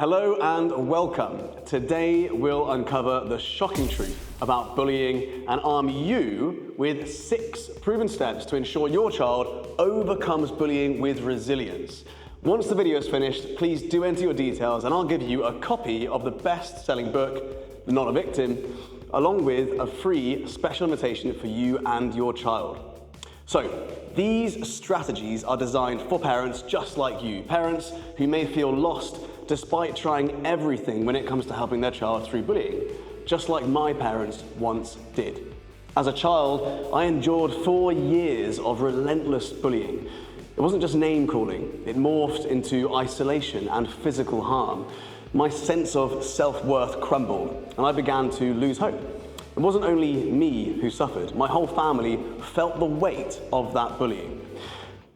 Hello and welcome. Today we'll uncover the shocking truth about bullying and arm you with 6 proven steps to ensure your child overcomes bullying with resilience. Once the video is finished, please do enter your details and I'll give you a copy of the best-selling book, Not a Victim, along with a free special invitation for you and your child. So, these strategies are designed for parents just like you, parents who may feel lost despite trying everything when it comes to helping their child through bullying, just like my parents once did. As a child, I endured 4 years of relentless bullying. It wasn't just name calling, it morphed into isolation and physical harm. My sense of self-worth crumbled and I began to lose hope. It wasn't only me who suffered, my whole family felt the weight of that bullying.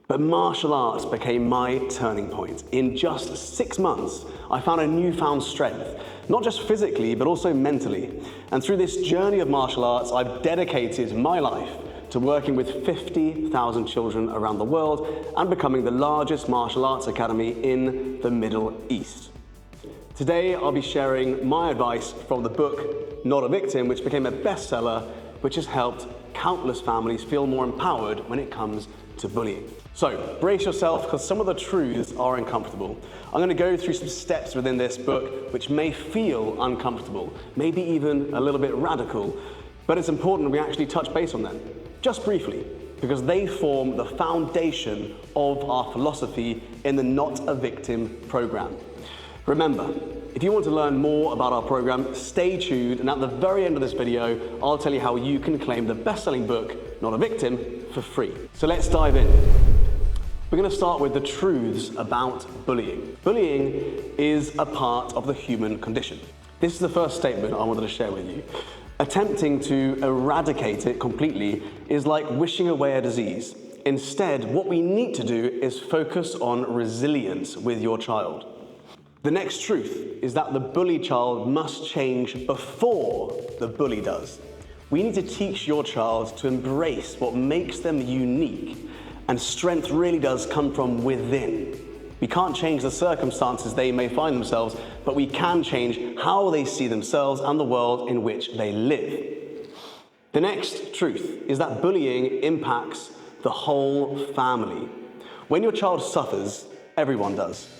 But martial arts became my turning point. In just 6 months, I found a newfound strength, not just physically, but also mentally. And through this journey of martial arts, I've dedicated my life to working with 50,000 children around the world and becoming the largest martial arts academy in the Middle East. Today, I'll be sharing my advice from the book, Not a Victim, which became a bestseller, which has helped countless families feel more empowered when it comes to bullying. So, brace yourself because some of the truths are uncomfortable. I'm going to go through some steps within this book which may feel uncomfortable, maybe even a little bit radical, but it's important we actually touch base on them, just briefly, because they form the foundation of our philosophy in the Not a Victim program. Remember, if you want to learn more about our program, stay tuned, and at the very end of this video, I'll tell you how you can claim the best-selling book, Not a Victim, for free. So let's dive in. We're going to start with the truths about bullying. Bullying is a part of the human condition. This is the first statement I wanted to share with you. Attempting to eradicate it completely is like wishing away a disease. Instead, what we need to do is focus on resilience with your child. The next truth is that the bullied child must change before the bully does. We need to teach your child to embrace what makes them unique, and strength really does come from within. We can't change the circumstances they may find themselves, but we can change how they see themselves and the world in which they live. The next truth is that bullying impacts the whole family. When your child suffers, everyone does.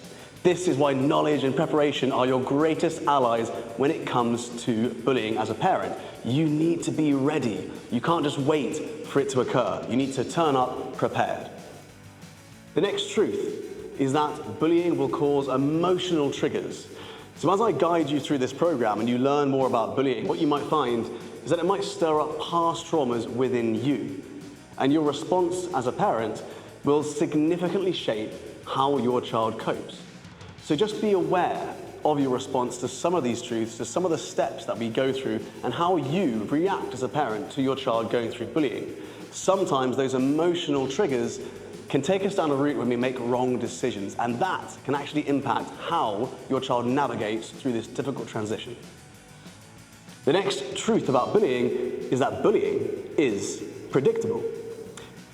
This is why knowledge and preparation are your greatest allies when it comes to bullying as a parent. You need to be ready. You can't just wait for it to occur. You need to turn up prepared. The next truth is that bullying will cause emotional triggers. So as I guide you through this program and you learn more about bullying, what you might find is that it might stir up past traumas within you. And your response as a parent will significantly shape how your child copes. So just be aware of your response to some of these truths, to some of the steps that we go through, and how you react as a parent to your child going through bullying. Sometimes those emotional triggers can take us down a route when we make wrong decisions, and that can actually impact how your child navigates through this difficult transition. The next truth about bullying is that bullying is predictable.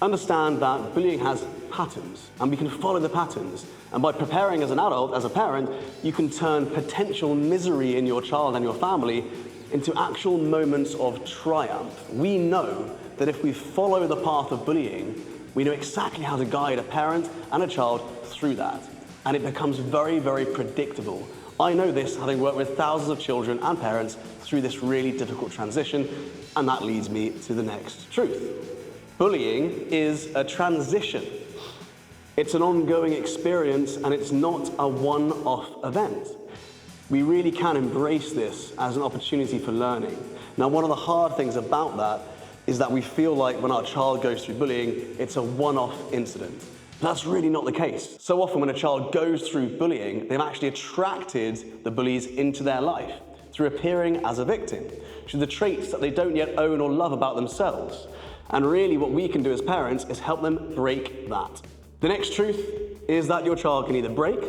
Understand that bullying has patterns, and we can follow the patterns. And by preparing as an adult, as a parent, you can turn potential misery in your child and your family into actual moments of triumph. We know that if we follow the path of bullying, we know exactly how to guide a parent and a child through that. And it becomes very, very predictable. I know this having worked with thousands of children and parents through this really difficult transition, and that leads me to the next truth. Bullying is a transition. It's an ongoing experience and it's not a one-off event. We really can embrace this as an opportunity for learning. Now, one of the hard things about that is that we feel like when our child goes through bullying, it's a one-off incident. That's really not the case. So often when a child goes through bullying, they've actually attracted the bullies into their life through appearing as a victim, through the traits that they don't yet own or love about themselves. And really what we can do as parents is help them break that. The next truth is that your child can either break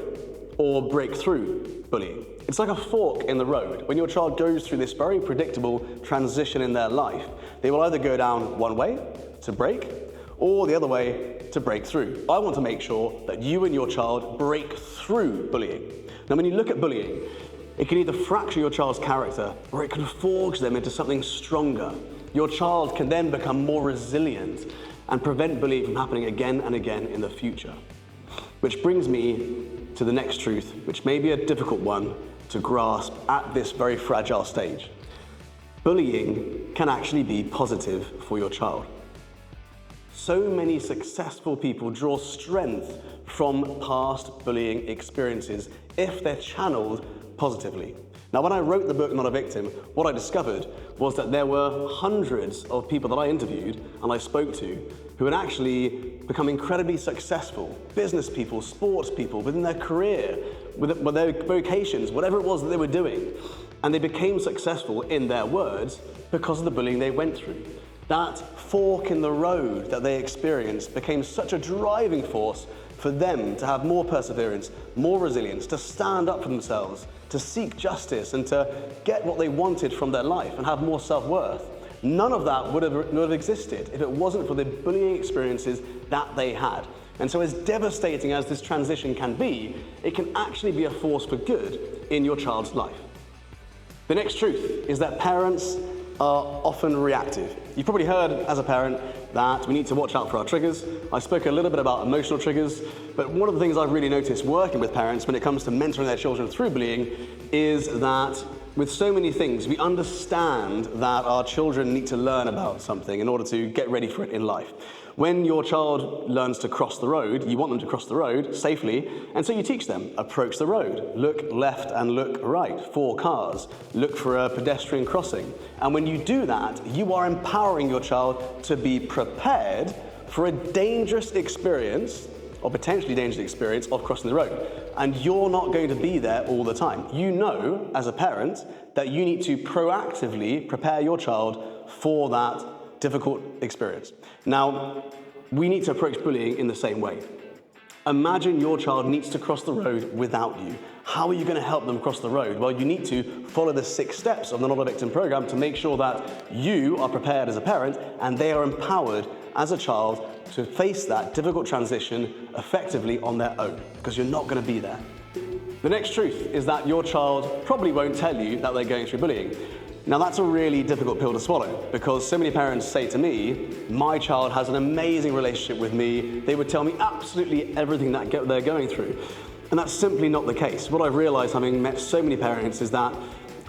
or break through bullying. It's like a fork in the road. When your child goes through this very predictable transition in their life, they will either go down one way to break, or the other way, to break through. I want to make sure that you and your child break through bullying. Now, when you look at bullying, it can either fracture your child's character or it can forge them into something stronger. Your child can then become more resilient and prevent bullying from happening again and again in the future. Which brings me to the next truth, which may be a difficult one to grasp at this very fragile stage. Bullying can actually be positive for your child. So many successful people draw strength from past bullying experiences if they're channeled positively. Now, when I wrote the book, Not a Victim, what I discovered was that there were hundreds of people that I interviewed and I spoke to who had actually become incredibly successful, business people, sports people, within their career, with their vocations, whatever it was that they were doing. And they became successful in their words because of the bullying they went through. That fork in the road that they experienced became such a driving force for them to have more perseverance, more resilience, to stand up for themselves, to seek justice and to get what they wanted from their life and have more self-worth. None of that would have existed if it wasn't for the bullying experiences that they had. And so as devastating as this transition can be, it can actually be a force for good in your child's life. The next truth is that parents are often reactive. You've probably heard as a parent that we need to watch out for our triggers. I spoke a little bit about emotional triggers, but one of the things I've really noticed working with parents when it comes to mentoring their children through bullying is that with so many things, we understand that our children need to learn about something in order to get ready for it in life. When your child learns to cross the road, you want them to cross the road safely, and so you teach them, approach the road, look left and look right for cars, look for a pedestrian crossing. And when you do that, you are empowering your child to be prepared for a dangerous experience, or potentially dangerous experience, of crossing the road. And you're not going to be there all the time. You know, as a parent, that you need to proactively prepare your child for that difficult experience. Now, we need to approach bullying in the same way. Imagine your child needs to cross the road without you. How are you going to help them cross the road? Well, you need to follow the 6 steps of the Not a Victim program to make sure that you are prepared as a parent and they are empowered as a child to face that difficult transition effectively on their own, because you're not going to be there. The next truth is that your child probably won't tell you that they're going through bullying. Now, that's a really difficult pill to swallow, because so many parents say to me, my child has an amazing relationship with me. They would tell me absolutely everything that they're going through. And that's simply not the case. What I've realized, having met so many parents, is that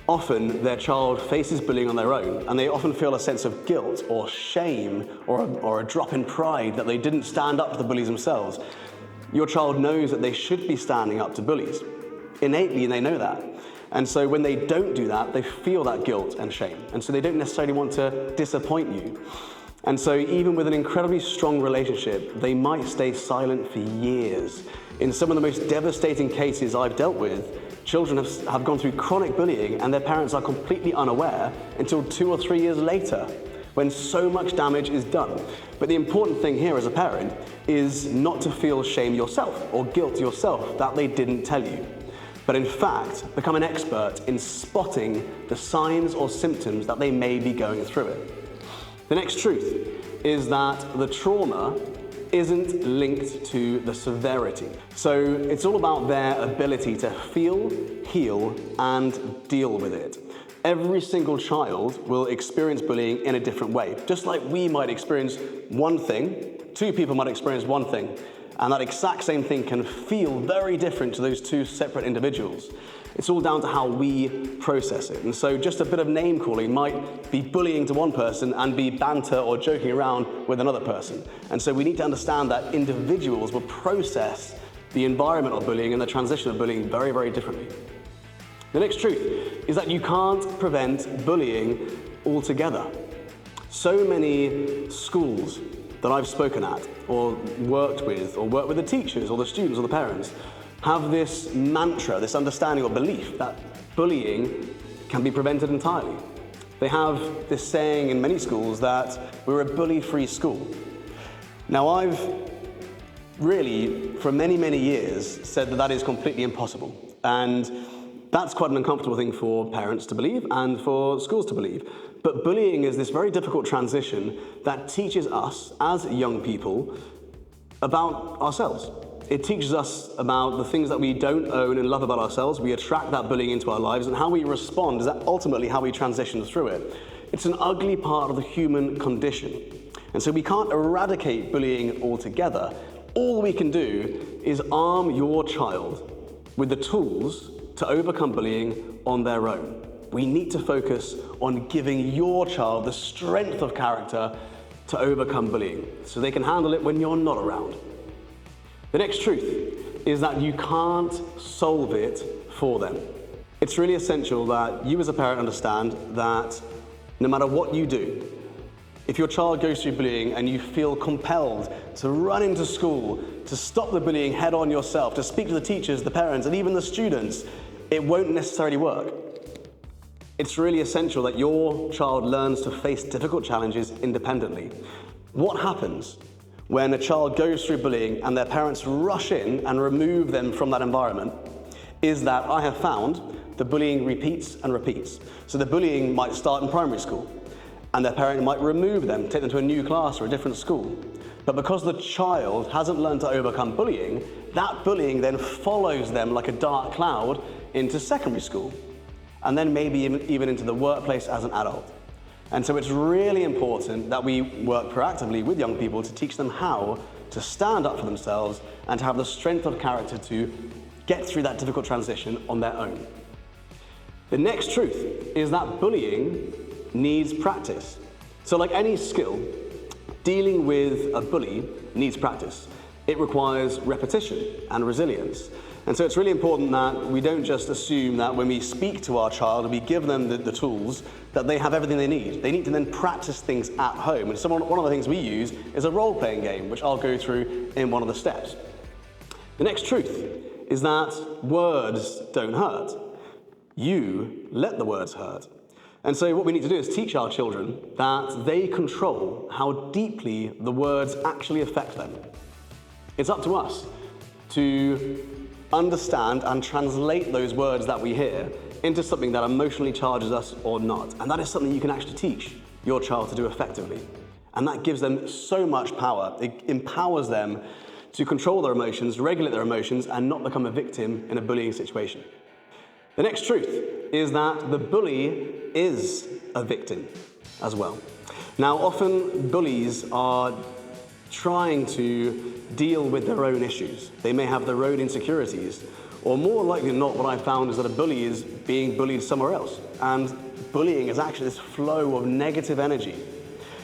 often their child faces bullying on their own, and they often feel a sense of guilt or shame or a drop in pride that they didn't stand up to the bullies themselves. Your child knows that they should be standing up to bullies. Innately, they know that. And so when they don't do that, they feel that guilt and shame. And so they don't necessarily want to disappoint you. And so even with an incredibly strong relationship, they might stay silent for years. In some of the most devastating cases I've dealt with, children have gone through chronic bullying and their parents are completely unaware until 2 or 3 years later, when so much damage is done. But the important thing here as a parent is not to feel shame yourself or guilt yourself that they didn't tell you, but in fact, become an expert in spotting the signs or symptoms that they may be going through it. The next truth is that the trauma isn't linked to the severity. So it's all about their ability to feel, heal, and deal with it. Every single child will experience bullying in a different way. Just like we might experience one thing, 2 people might experience one thing, and that exact same thing can feel very different to those 2 separate individuals. It's all down to how we process it. And so just a bit of name calling might be bullying to one person and be banter or joking around with another person. And so we need to understand that individuals will process the environment of bullying and the transition of bullying very, very differently. The next truth is that you can't prevent bullying altogether. So many schools that I've spoken at or worked with the teachers or the students or the parents have this mantra, this understanding or belief that bullying can be prevented entirely. They have this saying in many schools that we're a bully-free school. Now, I've really, for many, many years, said that that is completely impossible. And That's quite an uncomfortable thing for parents to believe and for schools to believe. But bullying is this very difficult transition that teaches us as young people about ourselves. It teaches us about the things that we don't own and love about ourselves. We attract that bullying into our lives, and how we respond is ultimately how we transition through it. It's an ugly part of the human condition. And so we can't eradicate bullying altogether. All we can do is arm your child with the tools to overcome bullying on their own. We need to focus on giving your child the strength of character to overcome bullying so they can handle it when you're not around. The next truth is that you can't solve it for them. It's really essential that you as a parent understand that no matter what you do, if your child goes through bullying and you feel compelled to run into school, to stop the bullying head on yourself, to speak to the teachers, the parents, and even the students, it won't necessarily work. It's really essential that your child learns to face difficult challenges independently. What happens when a child goes through bullying and their parents rush in and remove them from that environment is that I have found the bullying repeats and repeats. So the bullying might start in primary school, and their parent might remove them, take them to a new class or a different school. But because the child hasn't learned to overcome bullying, that bullying then follows them like a dark cloud into secondary school, and then maybe even into the workplace as an adult. And so it's really important that we work proactively with young people to teach them how to stand up for themselves and to have the strength of character to get through that difficult transition on their own. The next truth is that bullying needs practice. So like any skill, dealing with a bully needs practice. It requires repetition and resilience. And so it's really important that we don't just assume that when we speak to our child and we give them the tools, that they have everything they need. They need to then practice things at home. And so one of the things we use is a role-playing game, which I'll go through in one of the steps. The next truth is that words don't hurt. You let the words hurt. And so what we need to do is teach our children that they control how deeply the words actually affect them. It's up to us to understand and translate those words that we hear into something that emotionally charges us or not. And that is something you can actually teach your child to do effectively. And that gives them so much power. It empowers them to control their emotions, regulate their emotions, and not become a victim in a bullying situation. The next truth is that the bully is a victim as well. Now, often bullies are trying to deal with their own issues. They may have their own insecurities, or more likely than not, what I found is that a bully is being bullied somewhere else. And bullying is actually this flow of negative energy.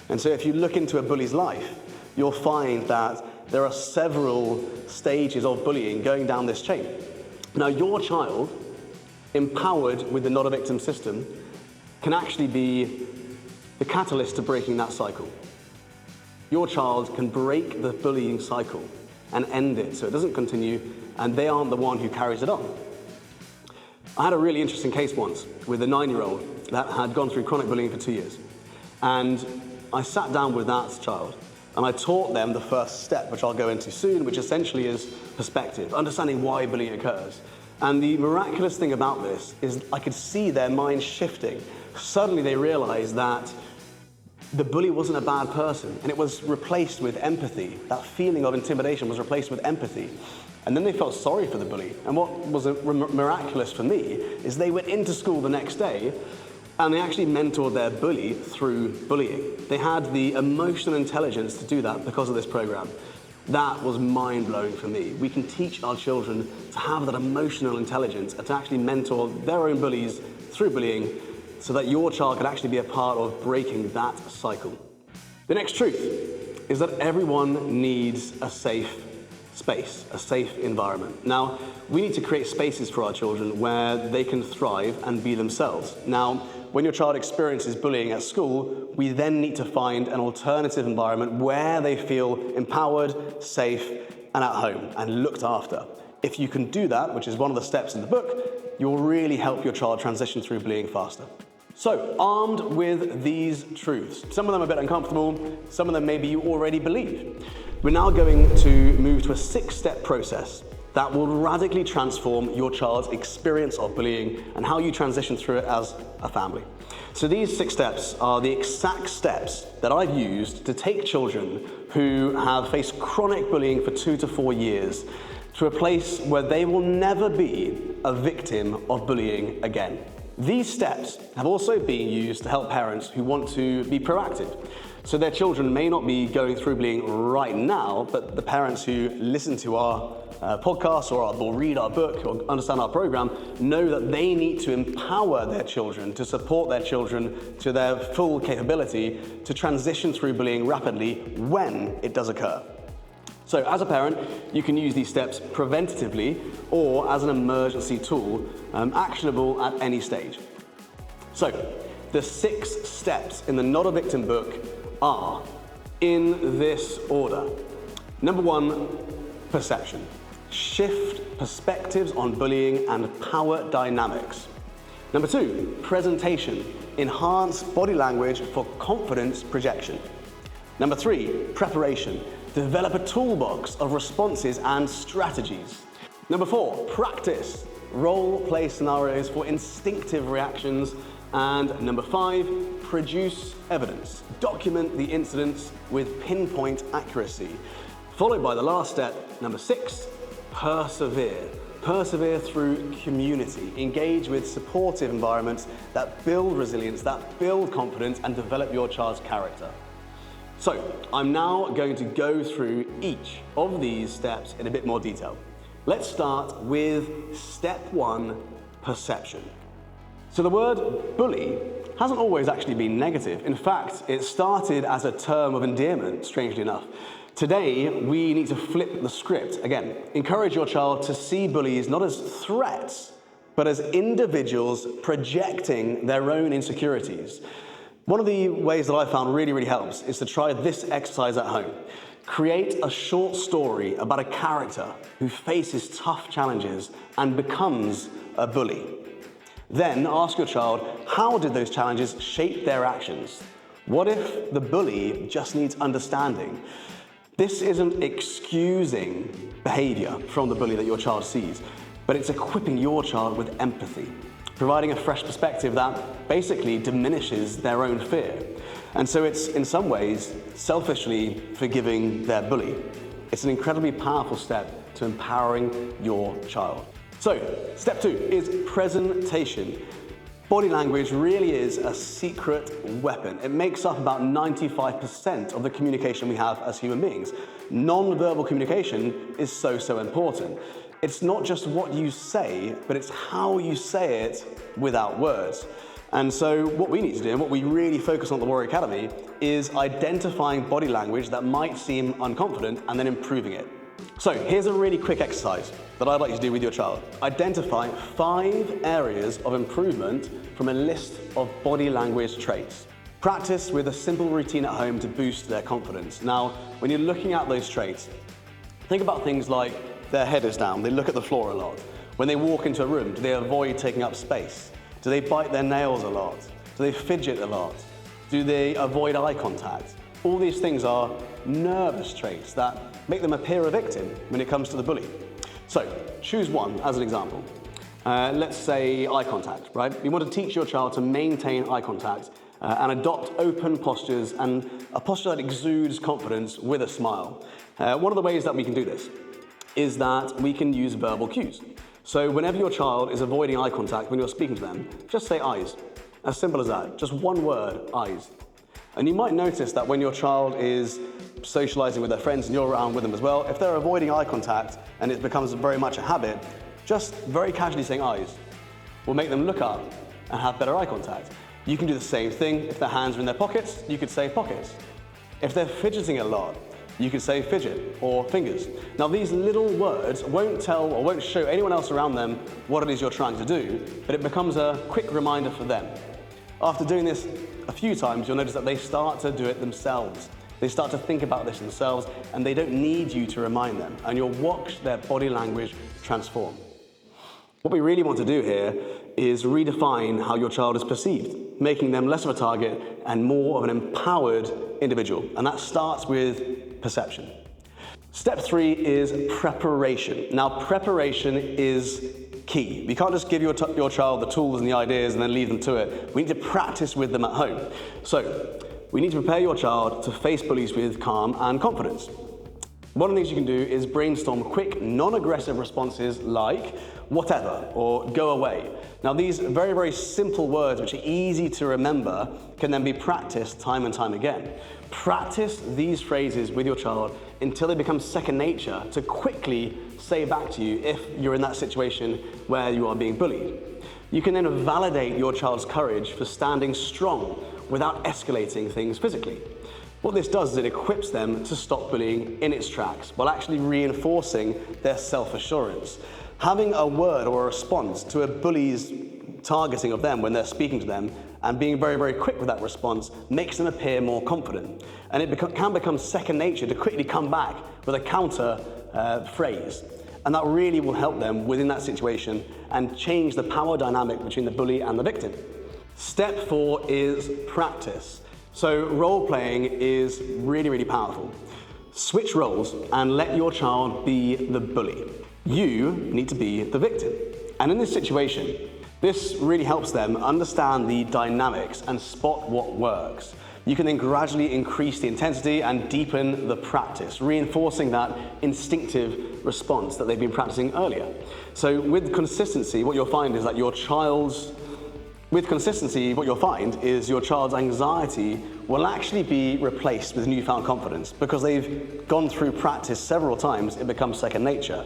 And so if you look into a bully's life, you'll find that there are several stages of bullying going down this chain. Now, your child, empowered with the not a victim system, can actually be the catalyst to breaking that cycle. Your child can break the bullying cycle and end it so it doesn't continue, and they aren't the one who carries it on. I had a really interesting case once with a 9-year-old that had gone through chronic bullying for 2 years. And I sat down with that child and I taught them the first step, which I'll go into soon, which essentially is perspective, understanding why bullying occurs. And the miraculous thing about this is I could see their minds shifting. Suddenly they realized that the bully wasn't a bad person, and it was replaced with empathy. That feeling of intimidation was replaced with empathy. And then they felt sorry for the bully. And what was miraculous for me is they went into school the next day and they actually mentored their bully through bullying. They had the emotional intelligence to do that because of this program. That was mind-blowing for me. We can teach our children to have that emotional intelligence and to actually mentor their own bullies through bullying so that your child could actually be a part of breaking that cycle. The next truth is that everyone needs a safe space, a safe environment. Now, we need to create spaces for our children where they can thrive and be themselves. Now, when your child experiences bullying at school, we then need to find an alternative environment where they feel empowered, safe, and at home, and looked after. If you can do that, which is one of the steps in the book, you'll really help your child transition through bullying faster. So, armed with these truths, some of them are a bit uncomfortable, some of them maybe you already believe. We're now going to move to a 6-step process that will radically transform your child's experience of bullying and how you transition through it as a family. So these 6 steps are the exact steps that I've used to take children who have faced chronic bullying for 2 to 4 years to a place where they will never be a victim of bullying again. These steps have also been used to help parents who want to be proactive. So their children may not be going through bullying right now, but the parents who listen to our podcast or read our book or understand our program know that they need to empower their children, to support their children to their full capability to transition through bullying rapidly when it does occur. So as a parent, you can use these steps preventatively or as an emergency tool, actionable at any stage. So the 6 steps in the Not a Victim book are in this order. Number 1, perception. Shift perspectives on bullying and power dynamics. Number 2, presentation. Enhance body language for confidence projection. Number 3, preparation. Develop a toolbox of responses and strategies. Number 4, practice. Role play scenarios for instinctive reactions. And number 5, produce evidence. Document the incidents with pinpoint accuracy. Followed by the last step, number 6, persevere. Persevere through community. Engage with supportive environments that build resilience, that build confidence, and develop your child's character. So, I'm now going to go through each of these steps in a bit more detail. Let's start with step 1, perception. So the word bully hasn't always actually been negative. In fact, it started as a term of endearment, strangely enough. Today, we need to flip the script. Again, encourage your child to see bullies not as threats, but as individuals projecting their own insecurities. One of the ways that I found really helps is to try this exercise at home. Create a short story about a character who faces tough challenges and becomes a bully. Then ask your child, how did those challenges shape their actions? What if the bully just needs understanding? This isn't excusing behavior from the bully that your child sees, but it's equipping your child with empathy, providing a fresh perspective that basically diminishes their own fear. And so it's, in some ways, selfishly forgiving their bully. It's an incredibly powerful step to empowering your child. So, step 2 is presentation. Body language really is a secret weapon. It makes up about 95% of the communication we have as human beings. Non-verbal communication is so important. It's not just what you say, but it's how you say it without words. And so what we need to do, and what we really focus on at the Warrior Academy, is identifying body language that might seem unconfident and then improving it. So here's a really quick exercise that I'd like you to do with your child. Identify 5 areas of improvement from a list of body language traits. Practice with a simple routine at home to boost their confidence. Now, when you're looking at those traits, think about things like their head is down, they look at the floor a lot. When they walk into a room, do they avoid taking up space? Do they bite their nails a lot? Do they fidget a lot? Do they avoid eye contact? All these things are nervous traits that make them appear a victim when it comes to the bully. So, choose one as an example. Let's say eye contact, right? You want to teach your child to maintain eye contact and adopt open postures and a posture that exudes confidence with a smile. One of the ways that we can do this is that we can use verbal cues. So whenever your child is avoiding eye contact when you're speaking to them, just say eyes. As simple as that, just one word, eyes. And you might notice that when your child is socializing with their friends and you're around with them as well, if they're avoiding eye contact and it becomes very much a habit, just very casually saying eyes will make them look up and have better eye contact. You can do the same thing. If their hands are in their pockets, you could say pockets. If they're fidgeting a lot, you could say fidget or fingers. Now these little words won't tell or won't show anyone else around them what it is you're trying to do, but it becomes a quick reminder for them. After doing this a few times, you'll notice that they start to do it themselves. They start to think about this themselves and they don't need you to remind them, and you'll watch their body language transform. What we really want to do here is redefine how your child is perceived, making them less of a target and more of an empowered individual. And that starts with perception. Step 3 is preparation. Now, preparation is key. We can't just give your child the tools and the ideas and then leave them to it. We need to practice with them at home. So, we need to prepare your child to face bullies with calm and confidence. One of the things you can do is brainstorm quick, non-aggressive responses like whatever or go away. Now, these very, very simple words, which are easy to remember, can then be practiced time and time again. Practice these phrases with your child until they become second nature to quickly say back to you if you're in that situation where you are being bullied. You can then validate your child's courage for standing strong without escalating things physically. What this does is it equips them to stop bullying in its tracks while actually reinforcing their self-assurance. Having a word or a response to a bully's targeting of them when they're speaking to them and being very, very quick with that response makes them appear more confident. And it can become second nature to quickly come back with a counter phrase. And that really will help them within that situation and change the power dynamic between the bully and the victim. Step 4 is practice. So role-playing is really, really powerful. Switch roles and let your child be the bully. You need to be the victim. And in this situation, this really helps them understand the dynamics and spot what works. You can then gradually increase the intensity and deepen the practice, reinforcing that instinctive response that they've been practicing earlier. So with consistency, what you'll find is that your child's anxiety will actually be replaced with newfound confidence because they've gone through practice several times. It becomes second nature.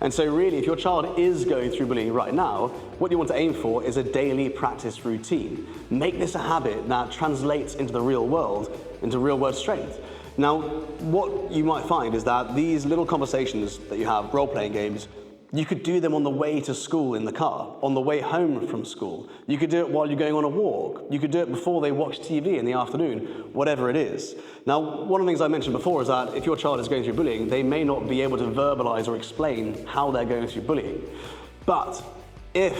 And so really, if your child is going through bullying right now, what you want to aim for is a daily practice routine. Make this a habit that translates into the real world, into real-world strength. Now, what you might find is that these little conversations that you have, role-playing games, you could do them on the way to school in the car, on the way home from school. You could do it while you're going on a walk. You could do it before they watch TV in the afternoon, whatever it is. Now, one of the things I mentioned before is that if your child is going through bullying, they may not be able to verbalize or explain how they're going through bullying. But if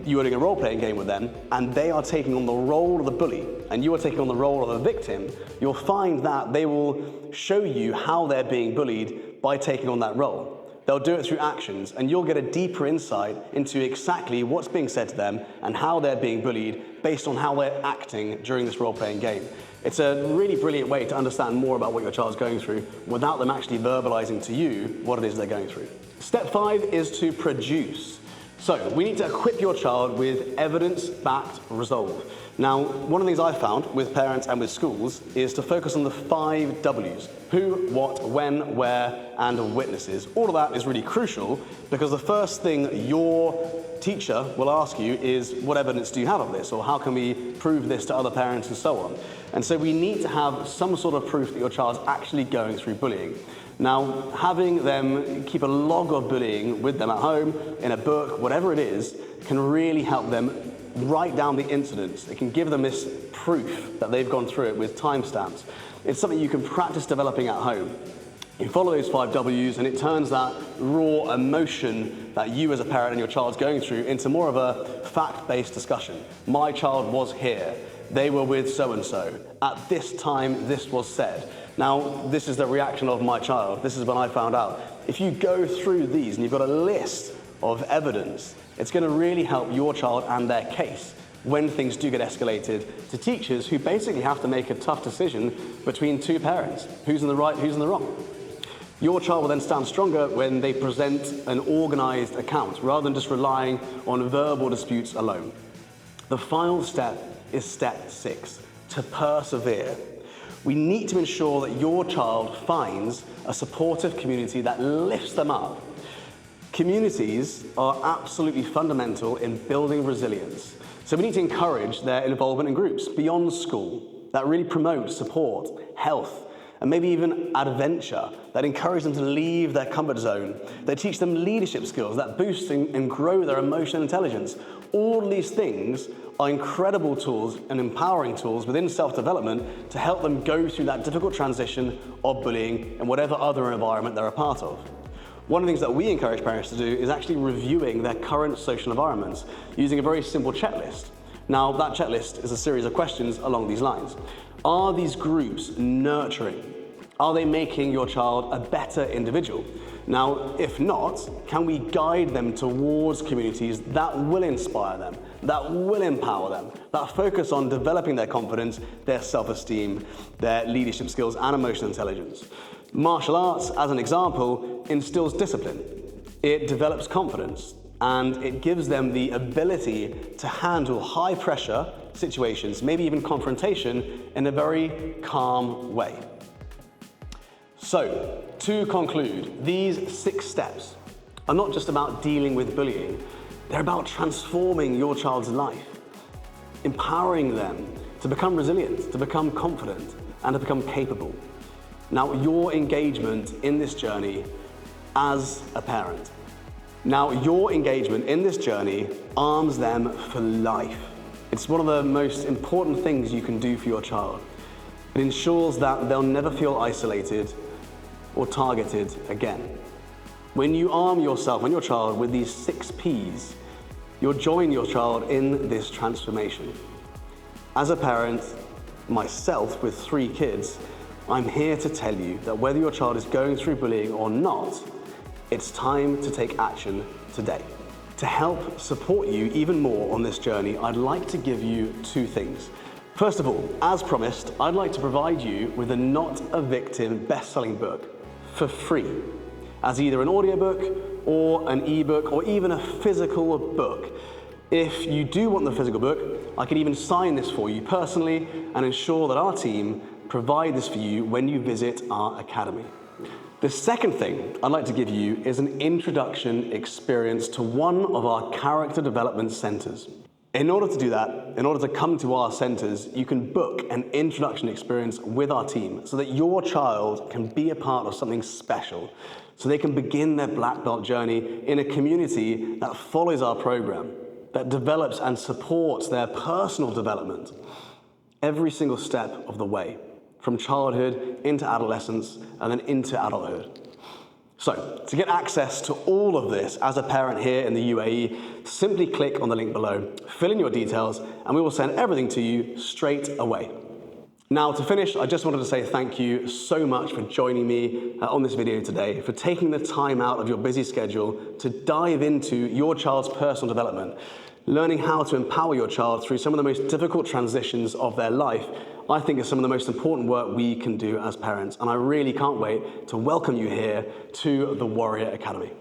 you are doing a role-playing game with them and they are taking on the role of the bully and you are taking on the role of the victim, you'll find that they will show you how they're being bullied by taking on that role. They'll do it through actions, and you'll get a deeper insight into exactly what's being said to them and how they're being bullied based on how they're acting during this role-playing game. It's a really brilliant way to understand more about what your child's going through without them actually verbalizing to you what it is they're going through. Step 5 is to produce. So we need to equip your child with evidence-backed resolve. Now, one of the things I've found with parents and with schools is to focus on the 5 W's. Who, what, when, where, and witnesses. All of that is really crucial because the first thing your teacher will ask you is, what evidence do you have of this? Or how can we prove this to other parents and so on? And so we need to have some sort of proof that your child's actually going through bullying. Now, having them keep a log of bullying with them at home, in a book, whatever it is, can really help them write down the incidents. It can give them this proof that they've gone through it with timestamps. It's something you can practice developing at home. You follow those 5 W's and it turns that raw emotion that you as a parent and your child's going through into more of a fact-based discussion. My child was here. They were with so-and-so. At this time, this was said. Now, this is the reaction of my child. This is when I found out. If you go through these and you've got a list of evidence, it's going to really help your child and their case when things do get escalated to teachers who basically have to make a tough decision between 2 parents. Who's in the right, who's in the wrong? Your child will then stand stronger when they present an organized account rather than just relying on verbal disputes alone. The final step is step 6, to persevere. We need to ensure that your child finds a supportive community that lifts them up. Communities are absolutely fundamental in building resilience. So we need to encourage their involvement in groups beyond school that really promote support, health, and maybe even adventure, that encourage them to leave their comfort zone, that teach them leadership skills, that boost and grow their emotional intelligence. All of these things are incredible tools and empowering tools within self-development to help them go through that difficult transition of bullying and whatever other environment they're a part of. One of the things that we encourage parents to do is actually reviewing their current social environments using a very simple checklist. Now, that checklist is a series of questions along these lines. Are these groups nurturing? Are they making your child a better individual? Now, if not, can we guide them towards communities that will inspire them, that will empower them, that focus on developing their confidence, their self-esteem, their leadership skills and emotional intelligence? Martial arts, as an example, instills discipline. It develops confidence, and it gives them the ability to handle high pressure situations, maybe even confrontation, in a very calm way. So, to conclude, these 6 steps are not just about dealing with bullying, they're about transforming your child's life, empowering them to become resilient, to become confident, and to become capable. Now, your engagement in this journey as a parent, arms them for life. It's one of the most important things you can do for your child. It ensures that they'll never feel isolated or targeted again. When you arm yourself and your child with these 6 Ps, you'll join your child in this transformation. As a parent, myself with 3 kids, I'm here to tell you that whether your child is going through bullying or not, it's time to take action today. To help support you even more on this journey, I'd like to give you 2 things. First of all, as promised, I'd like to provide you with a Not a Victim best-selling book for free, as either an audiobook or an ebook or even a physical book. If you do want the physical book, I can even sign this for you personally and ensure that our team provide this for you when you visit our academy. The second thing I'd like to give you is an introduction experience to one of our character development centers. In order to do that, in order to come to our centers, you can book an introduction experience with our team so that your child can be a part of something special, so they can begin their black belt journey in a community that follows our program, that develops and supports their personal development every single step of the way, from childhood into adolescence and then into adulthood. So, to get access to all of this as a parent here in the UAE, simply click on the link below, fill in your details, and we will send everything to you straight away. Now, to finish, I just wanted to say thank you so much for joining me on this video today, for taking the time out of your busy schedule to dive into your child's personal development, learning how to empower your child through some of the most difficult transitions of their life. I think is some of the most important work we can do as parents, and I really can't wait to welcome you here to the Warrior Academy.